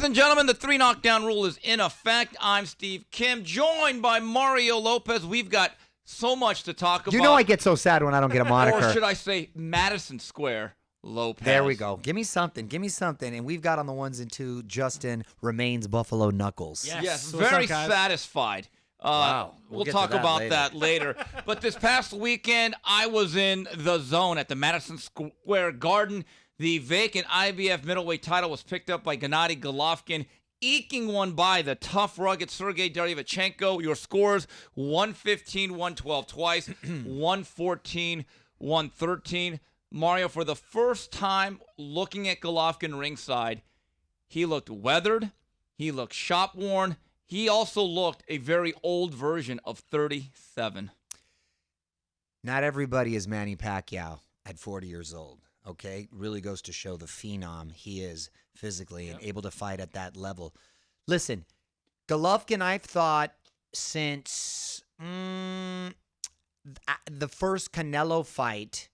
and gentlemen, the 3 knockdown rule is in effect. I'm Steve Kim, joined by Mario Lopez. We've got so much to talk about. You know I get so sad when I don't get a moniker. Or should I say Madison Square Lopez. There we go. Give me something. Give me something. And we've got on the 1s and 2, Justin remains Buffalo Knuckles. Yes, So very what's up, guys? satisfied. Wow. We'll get talk to about that later. But this past weekend, I was in the zone at the Madison Square Garden. The vacant IBF middleweight title was picked up by Gennady Golovkin, eking one by the tough, rugged Sergey Derevyanchenko. Your scores, 115-112 twice, 114-113. Mario, for the first time looking at Golovkin ringside, he looked weathered. He looked shop-worn. He also looked a very old version of 37. Not everybody is Manny Pacquiao at 40 years old, okay? Really goes to show the phenom he is physically and able to fight at that level. Listen, Golovkin, I've thought since the first Canelo fight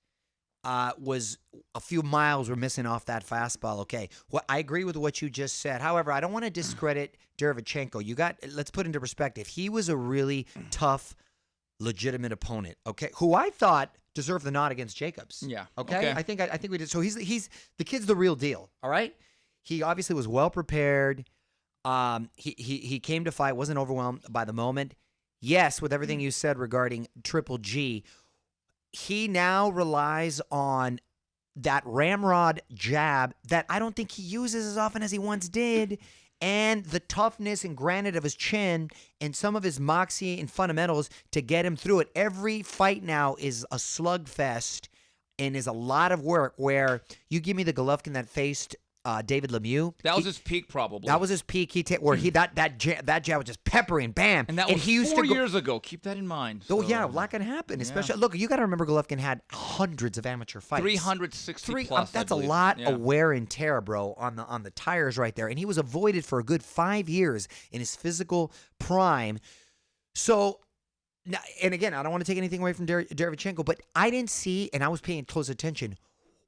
was a few miles were missing off that fastball. Okay, well, I agree with what you just said. However, I don't want to discredit Derevyanchenko. Let's put into perspective. He was a really tough, legitimate opponent. Okay, who I thought deserved the nod against Jacobs. Yeah. Okay. I think we did. So he's the kid's the real deal. All right. He obviously was well prepared. He came to fight, wasn't overwhelmed by the moment. Yes, with everything you said regarding Triple G. He now relies on that ramrod jab that I don't think he uses as often as he once did, and the toughness and granite of his chin and some of his moxie and fundamentals to get him through it. Every fight now is a slugfest and is a lot of work, where you give me the Golovkin that faced David Lemieux. That was his peak, probably. That was his peak. That jab was just peppering, bam. And that was 4 years ago. Keep that in mind. Oh, yeah, a lot can happen. Especially, look, you got to remember Golovkin had hundreds of amateur fights. 360 plus. That's a lot of wear and tear, bro, on the tires right there. And he was avoided for a good 5 years in his physical prime. So, and again, I don't want to take anything away from Derevyanchenko, but I didn't see, and I was paying close attention,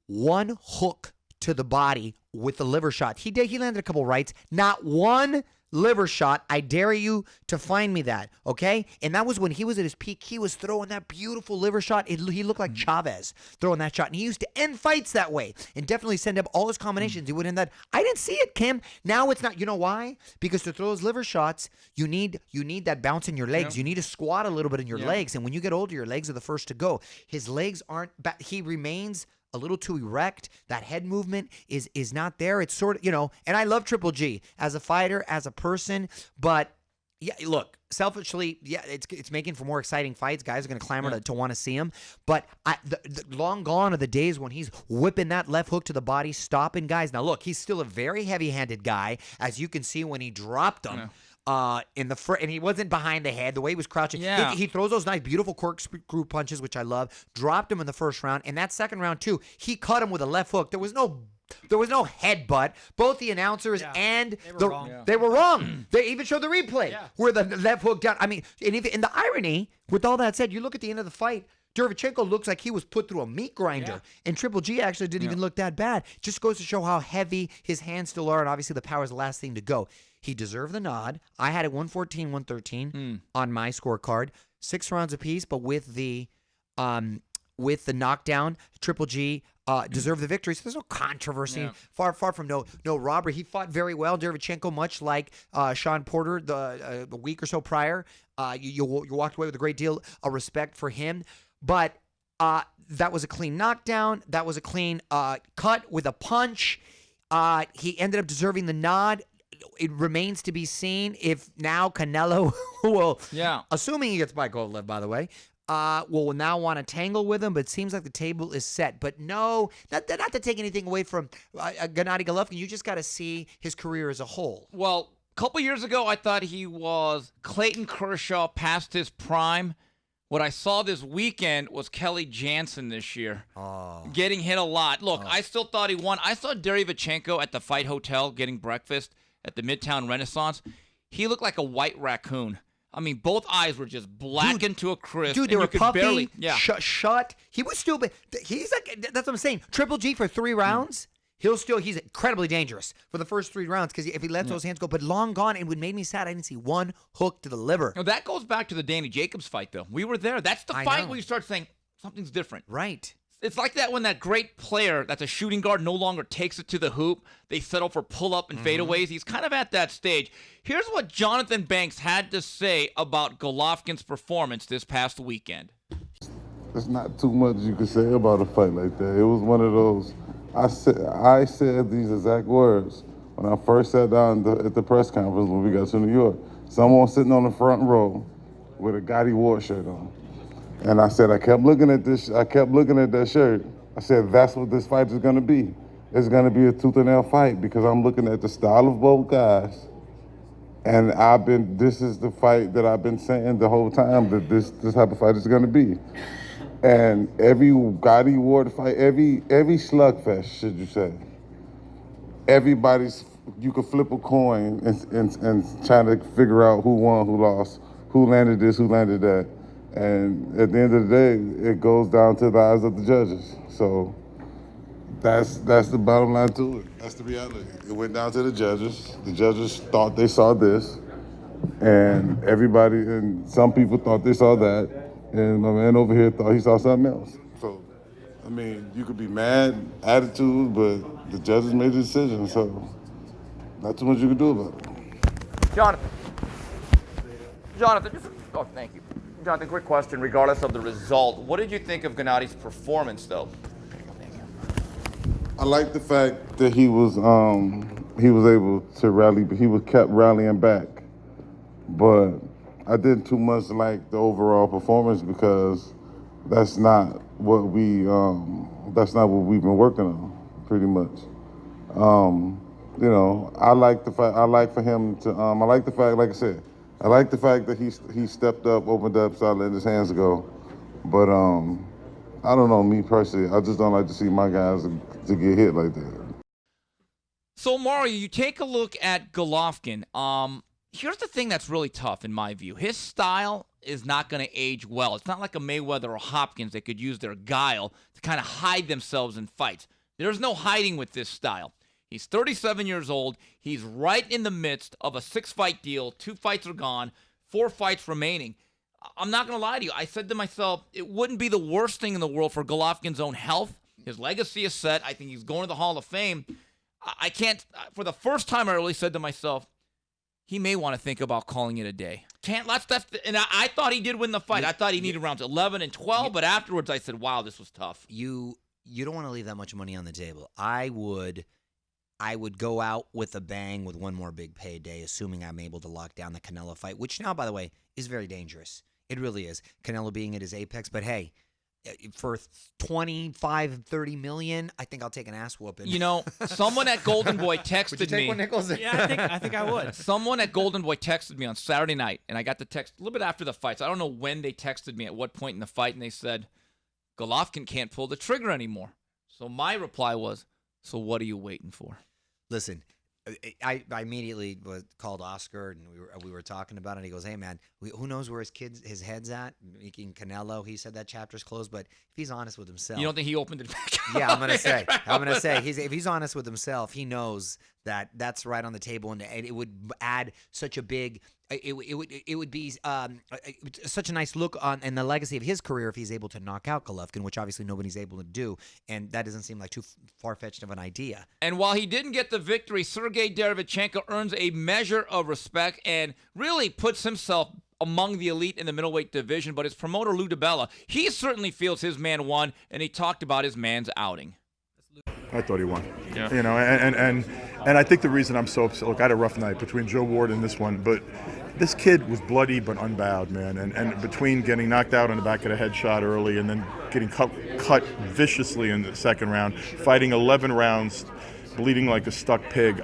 one hook to the body with the liver shot. He landed a couple rights. Not one liver shot. I dare you to find me that, okay? And that was when he was at his peak. He was throwing that beautiful liver shot. He looked like Chavez throwing that shot. And he used to end fights that way and definitely send up all his combinations. He would end that. I didn't see it, Kim. Now it's not. You know why? Because to throw those liver shots, you need that bounce in your legs. You need to squat a little bit in your legs. And when you get older, your legs are the first to go. His legs aren't back. He remains a little too erect. That head movement is not there. It's sort of, and I love Triple G as a fighter, as a person, but yeah, look, selfishly, yeah, it's making for more exciting fights. Guys are going to clamor to want to see him, but the long gone are the days when he's whipping that left hook to the body, stopping guys. Now look, he's still a very heavy-handed guy, as you can see when he dropped him. In the front, and he wasn't behind the head. The way he was crouching, he throws those nice, beautiful corkscrew punches, which I love. Dropped him in the first round, and that second round too, he cut him with a left hook. There was no headbutt. Both the announcers and they were wrong. They even showed the replay where the left hook down. I mean, and the irony, with all that said, you look at the end of the fight. Derevyanchenko looks like he was put through a meat grinder, and Triple G actually didn't even look that bad. Just goes to show how heavy his hands still are, and obviously the power is the last thing to go. He deserved the nod. I had it 114-113 on my scorecard, 6 rounds apiece, but with the knockdown, Triple G deserved the victory. So there's no controversy. Far from no robbery. He fought very well. Derevyanchenko, much like Sean Porter the week or so prior, you walked away with a great deal of respect for him. But that was a clean knockdown. That was a clean cut with a punch. He ended up deserving the nod. It remains to be seen if now Canelo will, assuming he gets by Kovalev, by the way, will now want to tangle with him. But it seems like the table is set. But no, not to take anything away from Gennady Golovkin. You just got to see his career as a whole. Well, a couple years ago, I thought he was Clayton Kershaw past his prime. What I saw this weekend was Kelly Jansen this year. Getting hit a lot. Look, I still thought he won. I saw Derevyanchenko at the Fight Hotel getting breakfast at the Midtown Renaissance. He looked like a white raccoon. I mean, both eyes were just blackened to a crisp. Dude, they were puffy, shut. He was still, he's like, that's what I'm saying. Triple G for 3 rounds. He's incredibly dangerous for the first 3 rounds because if he lets those hands go, but long gone, and what made me sad, I didn't see one hook to the liver. Now, that goes back to the Danny Jacobs fight, though. We were there. That's the fight where you start saying something's different. Right. It's like that when that great player that's a shooting guard no longer takes it to the hoop. They settle for pull-up and fadeaways. He's kind of at that stage. Here's what Jonathan Banks had to say about Golovkin's performance this past weekend. There's not too much you can say about a fight like that. It was one of those. I said these exact words when I first sat down at the press conference when we got to New York. Someone sitting on the front row with a Gotti Ward shirt on. And I said, I kept looking at that shirt. I said, that's what this fight is going to be. It's going to be a tooth and nail fight because I'm looking at the style of both guys. And this is the fight that I've been saying the whole time that this type of fight is going to be. And every Gotti Ward fight, every slugfest, should you say, you could flip a coin and try to figure out who won, who lost, who landed this, who landed that. And at the end of the day, it goes down to the eyes of the judges. So that's the bottom line to it. That's the reality. It went down to the judges. The judges thought they saw this, and some people thought they saw that. And my man over here thought he saw something else. So, I mean, you could be mad, attitude, but the judges made the decision, so not too much you can do about it. Jonathan, thank you. Jonathan, quick question. Regardless of the result, what did you think of Gennadi's performance, though? I like the fact that he was able to rally, but he was kept rallying back. But I didn't too much like the overall performance because that's not what we've been working on, pretty much. I like the fact. I like the fact. Like I said, I like the fact that he stepped up, opened up, started letting his hands go. But I don't know, me personally, I just don't like to see my guys to get hit like that. So Mario, you take a look at Golovkin. Here's the thing that's really tough in my view. His style is not going to age well. It's not like a Mayweather or Hopkins that could use their guile to kind of hide themselves in fights. There's no hiding with this style. He's 37 years old. He's right in the midst of a 6-fight deal. 2 fights are gone, 4 fights remaining. I'm not going to lie to you. I said to myself, it wouldn't be the worst thing in the world for Golovkin's own health. His legacy is set. I think he's going to the Hall of Fame. I can't, for the first time I really said to myself, he may want to think about calling it a day. And I thought he did win the fight. I thought he needed rounds 11 and 12, but afterwards I said, wow, this was tough. You don't want to leave that much money on the table. I would go out with a bang with one more big payday, assuming I'm able to lock down the Canelo fight, which now, by the way, is very dangerous. It really is. Canelo being at his apex, but hey, for 25, 30 million, I think I'll take an ass whooping. You know, someone at Golden Boy texted would you take me. one, Nichols? Yeah, I think I would. Someone at Golden Boy texted me on Saturday night, and I got the text a little bit after the fight. So I don't know when they texted me, at what point in the fight, and they said, Golovkin can't pull the trigger anymore. So my reply was, so what are you waiting for? Listen, I immediately called Oscar, and we were talking about it. He goes, "Hey man, who knows where his head's at? Making Canelo." He said that chapter's closed, but if he's honest with himself, You don't think he opened it back up? yeah, I'm gonna say, if he's honest with himself, he knows that that's right on the table, and it would add such a big. It would be such a nice look on and the legacy of his career if he's able to knock out Golovkin, which obviously nobody's able to do, and that doesn't seem like too far-fetched of an idea. And while he didn't get the victory, Sergey Derevyanchenko earns a measure of respect and really puts himself among the elite in the middleweight division. But his promoter, Lou DiBella, he certainly feels his man won, and he talked about his man's outing. I thought he won. Yeah. You know, and I think the reason I'm so upset, look, I had a rough night between Joe Ward and this one, but this kid was bloody but unbowed, man. And between getting knocked out on the back of the head shot early and then getting cut viciously in the second round, fighting 11 rounds, bleeding like a stuck pig,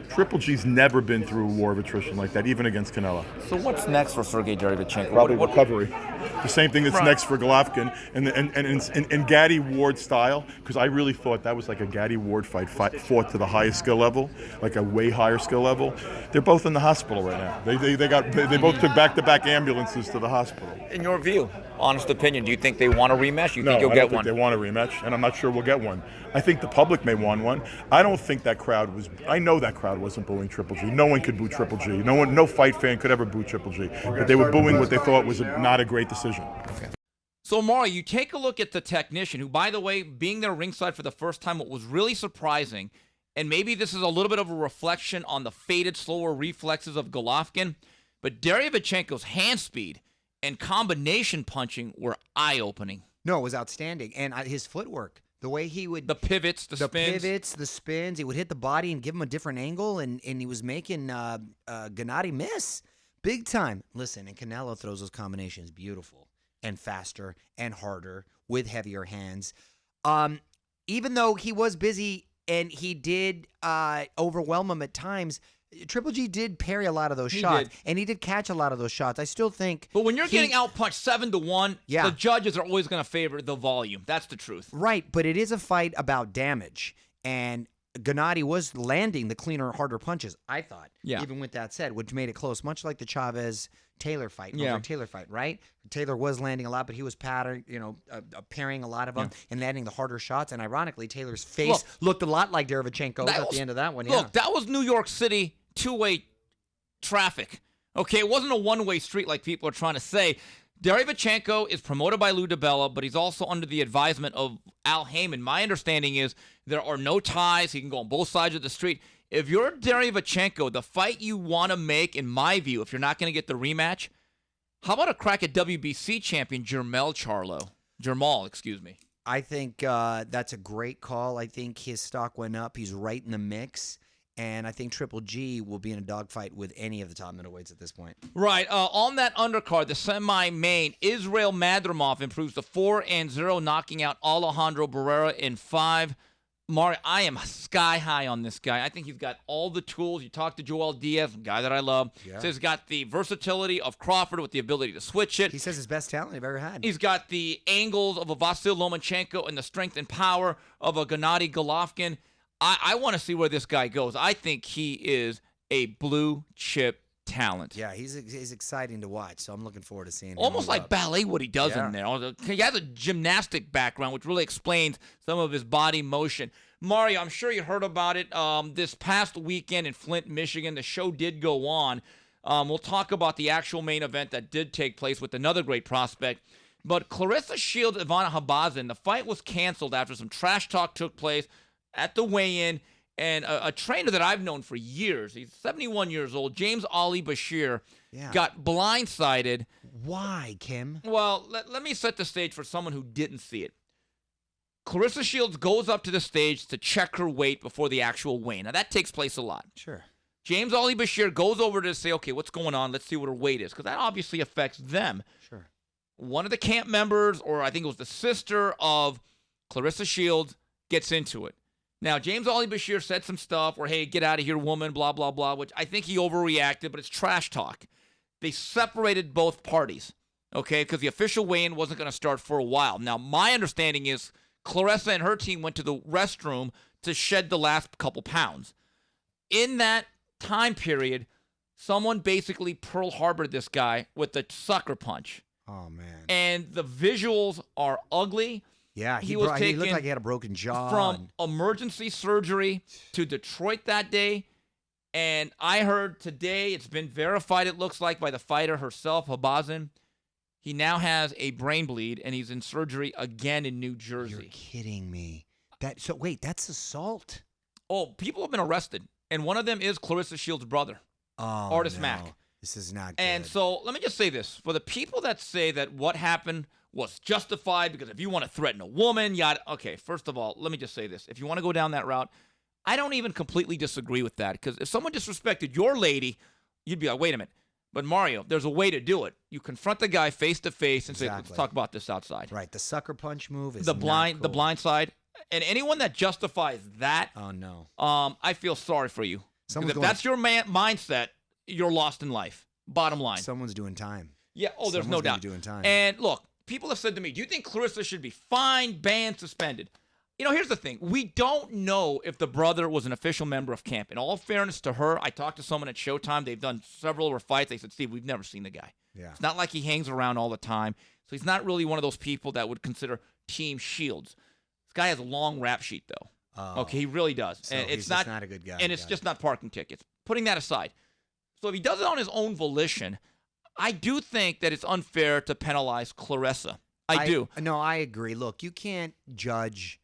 Triple G's never been through a war of attrition like that, even against Canelo. So what's next for Sergey Derevyanchenko? Probably recovery. The same thing that's next for Golovkin, and in Gaddy Ward style, because I really thought that was like a Gaddy Ward fight fought to the highest skill level, like a way higher skill level. They're both in the hospital right now. They both took back-to-back ambulances to the hospital. In your view, honest opinion, do you think they want a rematch? You think you'll I get don't think one? they want a rematch, and I'm not sure we'll get one. I think the public may want one. I don't think that crowd was. I know that crowd wasn't booing Triple G. No one could boo Triple G. No fight fan could ever boo Triple G. But they were booing what they thought was not a great decision. Okay. So, Mario, you take a look at the technician, who, by the way, being there ringside for the first time, what was really surprising, and maybe this is a little bit of a reflection on the faded, slower reflexes of Golovkin, but Derevyanchenko's hand speed and combination punching were eye-opening. No, it was outstanding. And his footwork, the way he would... The pivots, the spins. The spins. He would hit the body and give him a different angle, and he was making Gennady miss big time. Listen, and Canelo throws those combinations beautiful and faster and harder with heavier hands. Even though he was busy and he did overwhelm him at times, Triple G did parry a lot of those shots, and he did catch a lot of those shots. I still think... But when you're getting outpunched 7-1, yeah, the judges are always going to favor the volume. That's the truth. Right, but it is a fight about damage, and Gennady was landing the cleaner, harder punches, I thought, even with that said, which made it close, much like the Chavez-Taylor fight, Taylor fight, right? Taylor was landing a lot, but he was parrying a lot of them and landing the harder shots, and ironically, Taylor's face looked a lot like Derevyanchenko's at the end of that one. Look, that was New York City two-way traffic. Okay, it wasn't a one-way street like people are trying to say. Derevyanchenko is promoted by Lou DiBella, but he's also under the advisement of Al Heyman. My understanding is there are no ties. He can go on both sides of the street. If you're Derevyanchenko, the fight you want to make, in my view, if you're not going to get the rematch, how about a crack at WBC champion Jermall Charlo? Jermall, excuse me. I think that's a great call. I think his stock went up. He's right in the mix. And I think Triple G will be in a dogfight with any of the top middleweights at this point. Right. On that undercard, the semi-main, Israel Madrimov improves to 4-0, knocking out Alejandro Barrera in 5. Mario, I am sky high on this guy. I think he's got all the tools. You talk to Joel Diaz, a guy that I love. Yeah. Says he's got the versatility of Crawford with the ability to switch it. He says his best talent he's ever had. He's got the angles of a Vasyl Lomachenko and the strength and power of a Gennady Golovkin. I want to see where this guy goes. I think he is a blue chip talent. Yeah, he's exciting to watch, so I'm looking forward to seeing him. Almost like ballet, what he does in there. He has a gymnastic background, which really explains some of his body motion. Mario, I'm sure you heard about it. This past weekend in Flint, Michigan, the show did go on. We'll talk about the actual main event that did take place with another great prospect. But Claressa Shields, Ivana Habazin, the fight was canceled after some trash talk took place at the weigh-in, and a trainer that I've known for years, he's 71 years old, James Ali Bashir, got blindsided. Why, Kim? Well, let me set the stage for someone who didn't see it. Claressa Shields goes up to the stage to check her weight before the actual weigh-in. Now, that takes place a lot. Sure. James Ali Bashir goes over to say, okay, what's going on? Let's see what her weight is, because that obviously affects them. Sure. One of the camp members, or I think it was the sister of Claressa Shields, gets into it. Now, James Ali Bashir said some stuff where, hey, get out of here, woman, blah, blah, blah, which I think he overreacted, but it's trash talk. They separated both parties, okay, because the official weigh-in wasn't going to start for a while. Now, my understanding is Claressa and her team went to the restroom to shed the last couple pounds. In that time period, someone basically Pearl Harbored this guy with a sucker punch. Oh, man. And the visuals are ugly. Yeah, he looked like he had a broken jaw. From emergency surgery to Detroit that day. And I heard today, it's been verified, it looks like, by the fighter herself, Habazin. He now has a brain bleed, and he's in surgery again in New Jersey. You're kidding me. Wait, that's assault? Oh, people have been arrested. And one of them is Claressa Shields' brother, Artist Mac. This is not good. And so let me just say this. For the people that say that what happened was justified because if you want to threaten a woman, okay, first of all, let me just say this. If you want to go down that route, I don't even completely disagree with that, because if someone disrespected your lady, you'd be like, wait a minute. But Mario, there's a way to do it. You confront the guy face to face and say, let's talk about this outside. Right. The sucker punch move is the not cool. blind side. And anyone that justifies that, oh no, I feel sorry for you. Because if that's your mindset, you're lost in life. Bottom line. Someone's doing time. Yeah. Oh, there's no doubt. Doing time. And look, people have said to me, do you think Claressa should be fined, banned, suspended? Here's the thing. We don't know if the brother was an official member of camp. In all fairness to her, I talked to someone at Showtime. They've done several of her fights. They said, Steve, we've never seen the guy. Yeah. It's not like he hangs around all the time. So he's not really one of those people that would consider Team Shields. This guy has a long rap sheet, though. Okay, he really does. So and he's just not a good guy. And it's just not parking tickets. Putting that aside. So if he does it on his own volition, I do think that it's unfair to penalize Claressa. I do. No, I agree. Look, you can't judge.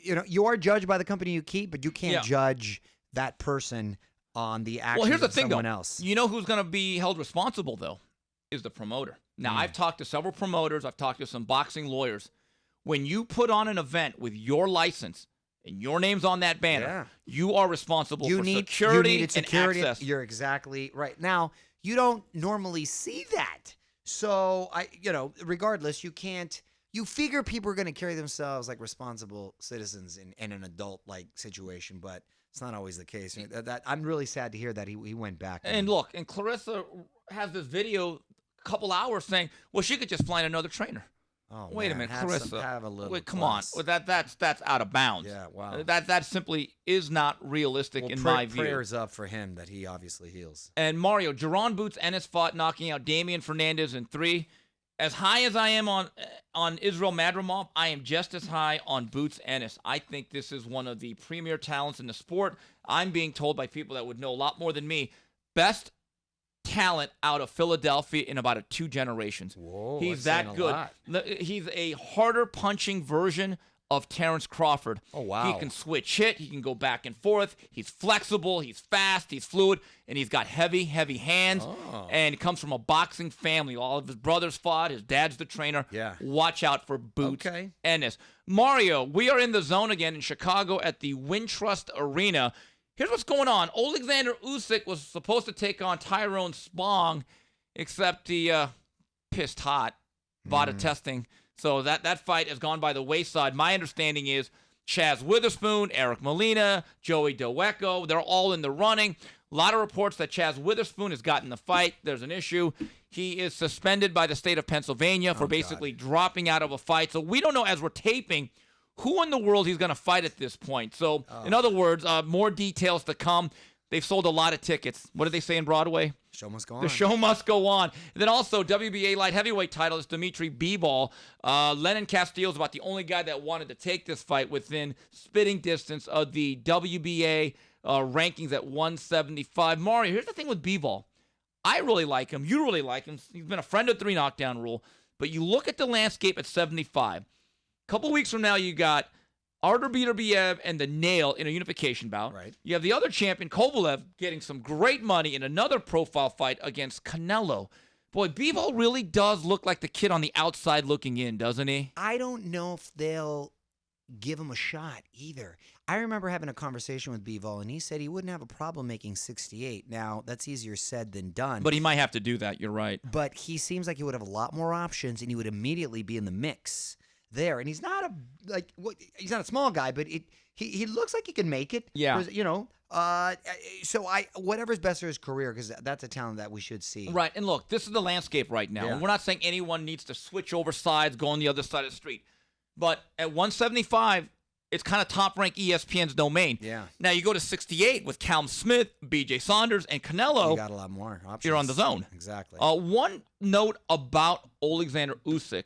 You are judged by the company you keep, but you can't judge that person on the actions of someone else. You know who's going to be held responsible, though, is the promoter. Now, I've talked to several promoters. I've talked to some boxing lawyers. When you put on an event with your license and your name's on that banner, you are responsible for security and access. You're exactly right. Now, you don't normally see that. So, regardless, you can't. You figure people are going to carry themselves like responsible citizens in an adult-like situation, but it's not always the case. I'm really sad to hear that he went back. And look, and Claressa has this video a couple hours saying, well, she could just find another trainer. Oh, wait a minute, Claressa. Have a little come on. Well, that's out of bounds. Yeah, wow. That simply is not realistic in my view. Prayers up for him that he obviously heals. And Mario, Jaron Boots Ennis fought, knocking out Damian Fernandez in 3. As high as I am on Israel Madrimov, I am just as high on Boots Ennis. I think this is one of the premier talents in the sport. I'm being told by people that would know a lot more than me, best talent out of Philadelphia in about 2 generations. Whoa, he's that good. He's a harder punching version of Terrence Crawford. Oh, wow. He can switch hit. He can go back and forth. He's flexible. He's fast. He's fluid. And he's got heavy hands. Oh. And he comes from a boxing family. All of his brothers fought. His dad's the trainer. Yeah. Watch out for Boots Ennis. Mario, we are in the zone again in Chicago at the Wintrust Arena. Here's what's going on. Alexander Usyk was supposed to take on Tyrone Spong, except he pissed hot, VADA testing. So that fight has gone by the wayside. My understanding is Chaz Witherspoon, Eric Molina, Joey Dowecko, they're all in the running. A lot of reports that Chaz Witherspoon has gotten the fight. There's an issue. He is suspended by the state of Pennsylvania for basically dropping out of a fight. So we don't know, as we're taping, who in the world he's going to fight at this point. So, in other words, more details to come. They've sold a lot of tickets. What did they say in Broadway? Show must go on. The show must go on. And then also, WBA light heavyweight title is Dimitri Bivol. Lennon Castillo is about the only guy that wanted to take this fight within spitting distance of the WBA rankings at 175. Mario, here's the thing with Bivol. I really like him. You really like him. He's been a friend of 3 knockdown rule. But you look at the landscape at 75. Couple weeks from now, you got Artur Beterbiev and the Nail in a unification bout. Right. You have the other champion, Kovalev, getting some great money in another profile fight against Canelo. Boy, Bivol really does look like the kid on the outside looking in, doesn't he? I don't know if they'll give him a shot either. I remember having a conversation with Bivol, and he said he wouldn't have a problem making 68. Now, that's easier said than done. But he might have to do that. You're right. But he seems like he would have a lot more options, and he would immediately be in the mix there. And he's not he's not a small guy, but he looks like he can make it. Yeah. So whatever's best for his career, because that's a talent that we should see. Right. And look, this is the landscape right now. Yeah. And we're not saying anyone needs to switch over sides, go on the other side of the street. But at 175, it's kind of top-ranked ESPN's domain. Yeah. Now you go to 68 with Callum Smith, BJ Saunders, and Canelo. You got a lot more options. You're on the zone. Exactly. One note about Alexander Usyk.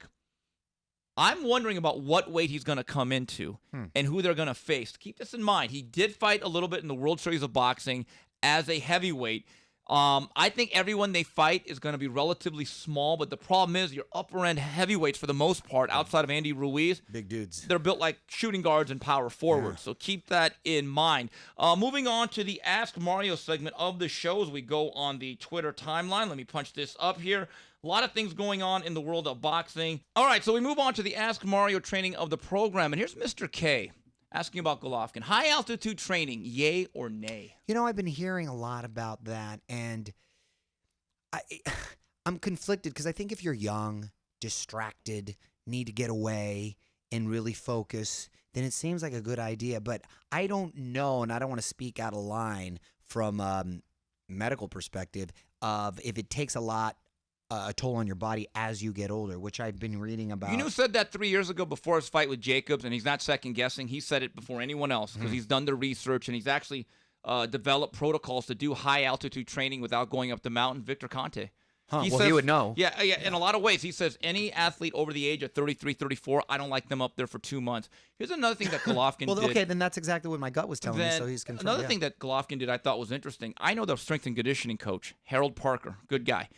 I'm wondering about what weight he's going to come into and who they're going to face. Keep this in mind. He did fight a little bit in the World Series of Boxing as a heavyweight. I think everyone they fight is going to be relatively small, but the problem is your upper-end heavyweights, for the most part, outside of Andy Ruiz, big dudes. They're built like shooting guards and power forwards, so keep that in mind. Moving on to the Ask Mario segment of the show as we go on the Twitter timeline. Let me punch this up here. A lot of things going on in the world of boxing. All right, so we move on to the Ask Mario training of the program, and here's Mr. K asking about Golovkin. High-altitude training, yay or nay? You know, I've been hearing a lot about that, and I'm conflicted because I think if you're young, distracted, need to get away and really focus, then it seems like a good idea. But I don't know, and I don't want to speak out of line from medical perspective of if it takes a toll on your body as you get older, which I've been reading about. You know who said that 3 years ago before his fight with Jacobs, and he's not second-guessing. He said it before anyone else because he's done the research, and he's actually developed protocols to do high-altitude training without going up the mountain. Victor Conte. He would know. Yeah, in a lot of ways. He says any athlete over the age of 33, 34, I don't like them up there for 2 months. Here's another thing that Golovkin did. Okay, then that's exactly what my gut was telling me, so he's confirmed. Another thing that Golovkin did I thought was interesting. I know the strength and conditioning coach, Harold Parker, good guy.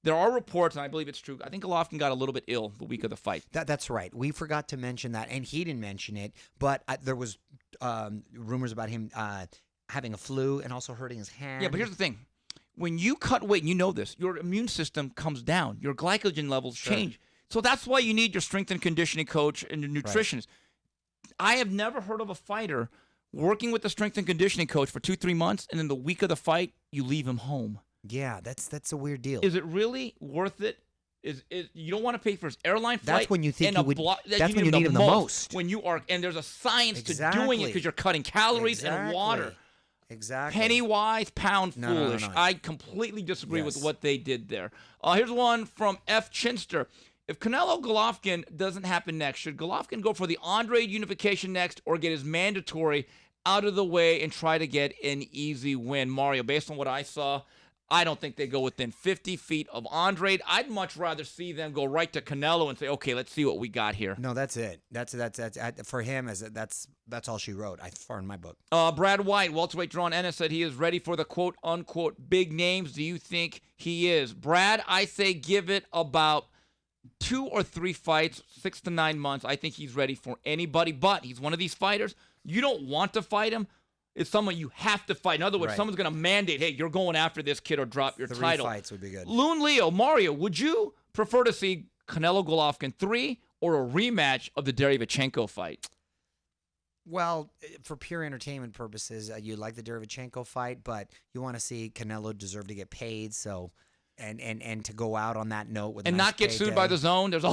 There are reports, and I believe it's true, I think Golovkin got a little bit ill the week of the fight. That's right. We forgot to mention that, and he didn't mention it, but there was rumors about him having a flu and also hurting his hand. Yeah, but here's the thing. When you cut weight, and you know this, your immune system comes down. Your glycogen levels change. So that's why you need your strength and conditioning coach and your nutritionist. Right. I have never heard of a fighter working with the strength and conditioning coach for 2-3 months, and then the week of the fight, you leave him home. Yeah, that's a weird deal. Is it really worth it? Is you don't want to pay for his airline flight? That's when you think you would. That's when you you need him the most. When you are, and there's a science to doing it because you're cutting calories and water. Exactly. Penny wise, pound foolish. No. I completely disagree with what they did there. Here's one from F. Chinster. If Canelo Golovkin doesn't happen next, should Golovkin go for the Andre unification next or get his mandatory out of the way and try to get an easy win? Mario, based on what I saw, I don't think they go within 50 feet of Andre. I'd much rather see them go right to Canelo and say, okay, let's see what we got here. No, that's it. That's for him. That's all she wrote. Far in my book. Brad White, welterweight drawn Ennis, said he is ready for the quote unquote big names. Do you think he is? Brad, I say give it about 2 or 3 fights, 6 to 9 months. I think he's ready for anybody, but he's one of these fighters. You don't want to fight him. It's someone you have to fight. In other words, someone's going to mandate, hey, you're going after this kid or drop your 3 title. 3 fights would be good. Loon Leo, Mario, would you prefer to see Canelo Golovkin 3 or a rematch of the Derevyanchenko fight? Well, for pure entertainment purposes, you like the Derevyanchenko fight, but you want to see Canelo deserve to get paid, so and to go out on that note with and nice not get sued by the zone. There's a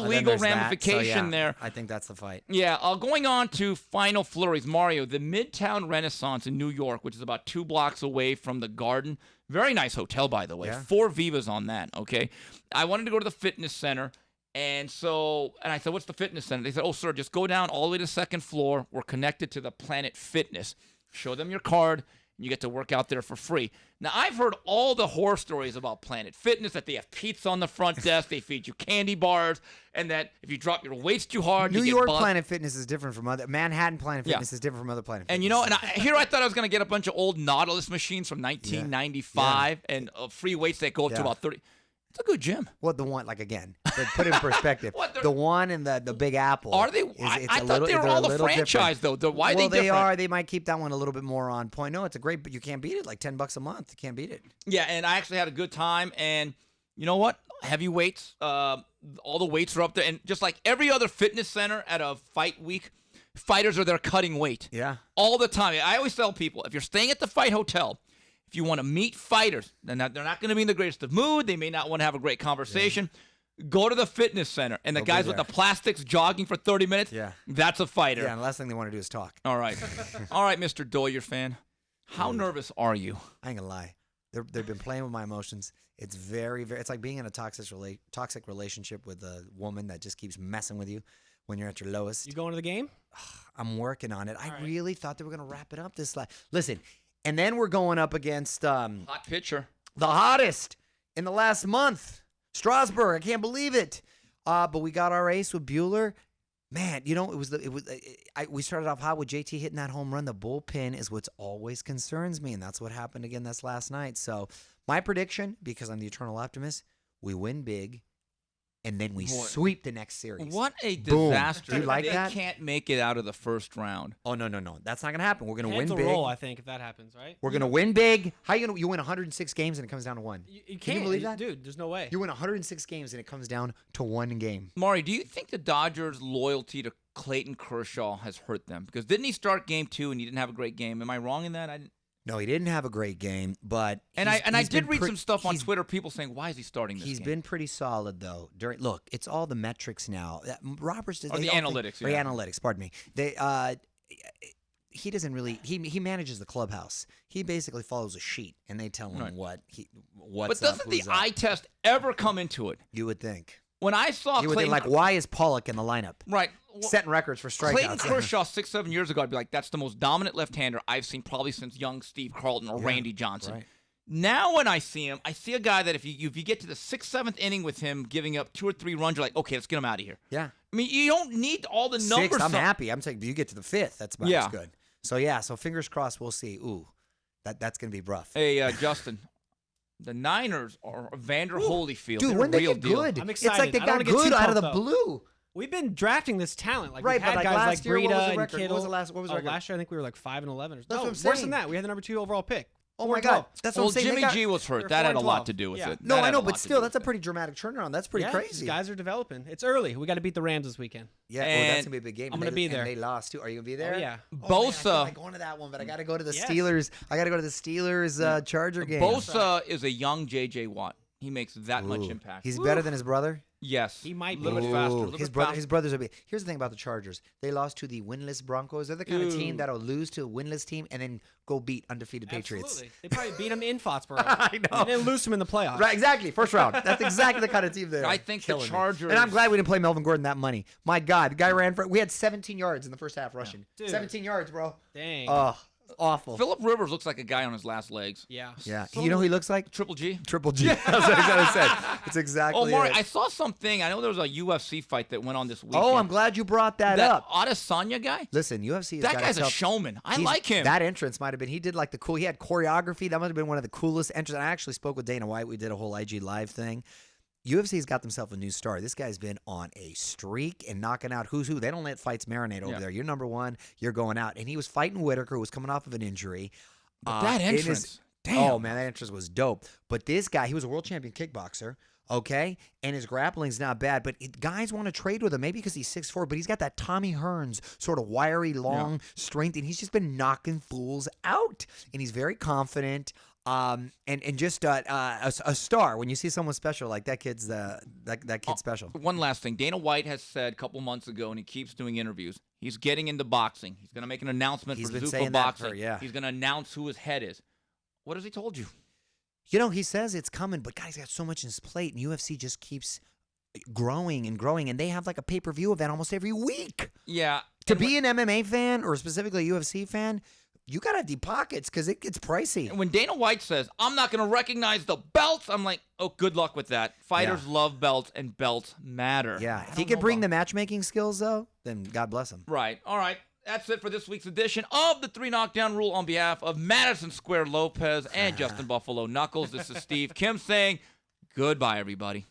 legal ramification there. I think that's the fight. Yeah, going on to final flurries. Mario, the Midtown Renaissance in New York, which is about 2 blocks away from the Garden. Very nice hotel, by the way. Yeah. 4 Vivas on that, okay? I wanted to go to the fitness center, and I said, what's the fitness center? They said, oh, sir, just go down all the way to the 2nd floor. We're connected to the Planet Fitness. Show them your card. You get to work out there for free. Now, I've heard all the horror stories about Planet Fitness, that they have pizza on the front desk, they feed you candy bars, and that if you drop your weights too hard, New you York get buzzed. Planet Fitness is different from other. Manhattan Planet Fitness is different from other Planet Fitness. And you know, here I thought I was going to get a bunch of old Nautilus machines from 1995 and free weights that go up to about 30. It's a good gym. Well, the one, again, but put it in perspective. The one and the Big Apple. Are they? I thought they were all the franchise, though. Why are they different? They are. They might keep that one a little bit more on point. No, it's a great, but you can't beat it. Like $10 a month. You can't beat it. Yeah, and I actually had a good time. And you know what? Heavy weights. All the weights are up there. And just like every other fitness center at a fight week, fighters are there cutting weight. Yeah. All the time. I always tell people, if you're staying at the Fight Hotel, if you want to meet fighters, they're not going to be in the greatest of mood. They may not want to have a great conversation. Yeah. Go to the fitness center. And the guys with the plastics jogging for 30 minutes, that's a fighter. Yeah, and the last thing they want to do is talk. All right. All right, Mr. Doyer fan. How nervous are you? I ain't going to lie. They've been playing with my emotions. It's very, very – it's like being in a toxic relationship with a woman that just keeps messing with you when you're at your lowest. You going to the game? I'm working on it. I really thought they were going to wrap it up this – listen – and then we're going up against hot pitcher, the hottest in the last month, Strasburg. I can't believe it. But we got our ace with Bueller. Man, you know, we started off hot with JT hitting that home run. The bullpen is what always concerns me, and that's what happened again this last night. So my prediction, because I'm the eternal optimist, we win big. And then we sweep the next series. What a disaster. Do you like that? They can't make it out of the first round. Oh, no. That's not going to happen. We're going to win big. Roll, I think, if that happens, right? We're going to win big. How you going to win 106 games and it comes down to 1? Can you believe that? Dude, there's no way. You win 106 games and it comes down to 1 game. Maury, do you think the Dodgers' loyalty to Clayton Kershaw has hurt them? Because didn't he start game 2 and he didn't have a great game? Am I wrong in that? No, he didn't have a great game, but I did read some some stuff on Twitter. People saying, "Why is he starting this?" He's game? been pretty solid though. Look, it's all the metrics now. Roberts does Or the analytics. Or analytics. Pardon me. He doesn't really. He manages the clubhouse. He basically follows a sheet, and they tell him what's But doesn't the eye test ever come into it? You would think. When I saw You would think, Clayton, like, why is Pollock in the lineup? right, Setting records for strikeouts. Clayton Kershaw 6-7 years ago, I'd be like, that's the most dominant left-hander I've seen probably since young Steve Carlton or Randy Johnson. Right. Now when I see him, I see a guy that if you get to the 6th, 7th inning with him giving up 2 or 3 runs, you're like, okay, let's get him out of here. Yeah. I mean, you don't need all the numbers. 6th, I'm happy. I'm saying you get to the 5th. That's about Yeah. as good. So fingers crossed. We'll see. Ooh, that's gonna be rough. Hey, Justin. The Niners are Vander Holyfield. Dude, They're when a they real get deal. good, I'm it's excited. like they I don't got wanna get good too out of the pumped up. blue. We've been drafting this talent. Like, Right, we've had but like guys last like year, what was the Breida and record? Kittle. What was the record? Last year I think we were like 5-11. what No, I'm worse saying. than that. We had the number 2 overall pick. Oh my God, that's what Well, I'm saying. They Jimmy got- G was hurt. They're That had a 4-12. lot to do with Yeah. it. No, That I had know, a lot but to still, do that's a with it. pretty dramatic turnaround. That's pretty Yeah, crazy. these guys are developing. It's early. We got to beat the Rams this weekend. Yeah, And that's gonna be a big game. I'm And gonna they- be and there. They lost too. Are you gonna be there? Oh, yeah. Oh, man, I feel Bosa. like going to that one, but I got to go to the Yes. Steelers. I got to go to the Steelers Charger game. Bosa is a young J.J. Watt. He makes that much Ooh. impact. He's better than his brother. Yes. He might a little be. bit faster. a Ooh, little his bit brother, faster. his brothers are big. Here's the thing about the Chargers: they lost to the winless Broncos. They're the kind of team Ooh. that'll lose to a winless team and then go beat undefeated Patriots. Absolutely. They probably beat him in Foxborough. I know. And then lose him in the playoffs. Right, exactly. First round. That's exactly the kind of team they are. I think the Killing me. Chargers- And I'm glad we didn't play Melvin Gordon that money. My God, the guy ran for. We had 17 yards in the first half rushing. Dude. 17 yards, bro. Dang. Oh, awful. Phillip Rivers looks like a guy on his last legs. Yeah. Yeah. You know who he looks like? Triple G. Triple G. That's what I said. It's exactly Oh, Maury, it. I saw something. I know there was a UFC fight that went on this weekend. Oh, I'm glad you brought that that up. Adesanya guy? Listen, UFC has That got guy's a itself- showman. I He's- like him. That entrance might have been. He did like the cool. He had choreography. That must have been one of the coolest entrances. I actually spoke with Dana White. We did a whole IG live thing. UFC's got themselves a new star. This guy's been on a streak and knocking out who's who. They don't let fights marinate over Yeah. there. You're number one. You're going out. And he was fighting Whitaker, who was coming off of an injury. But that in his- entrance. Damn. Oh man, that entrance was dope. But this guy, he was a world champion kickboxer. Okay, and his grappling's not bad, but guys want to trade with him, maybe because he's 6'4", but he's got that Tommy Hearns sort of wiry, long strength, and he's just been knocking fools out, and he's very confident, and just a star. When you see someone special like that, kid's that kid's special. One last thing. Dana White has said a couple months ago, and he keeps doing interviews, he's getting into boxing. He's going to make an announcement He's for been Zuffa saying that for- Boxing. yeah. He's going to announce who his head is. What has he told you? You know, he says it's coming, but guys got so much in his plate, and UFC just keeps growing and growing, and they have like a pay-per-view event almost every week. Yeah. To and be an MMA fan or specifically a UFC fan, you got to have deep pockets because it gets pricey. And when Dana White says, I'm not going to recognize the belts, I'm like, oh, good luck with that. Fighters love belts, and belts matter. Yeah, I if he don't could know bring about- the matchmaking skills, though, then God bless him. Right. All right. That's it for this week's edition of the 3 Knockdown Rule on behalf of Madison Square Lopez and Justin Buffalo Knuckles. This is Steve Kim saying goodbye, everybody.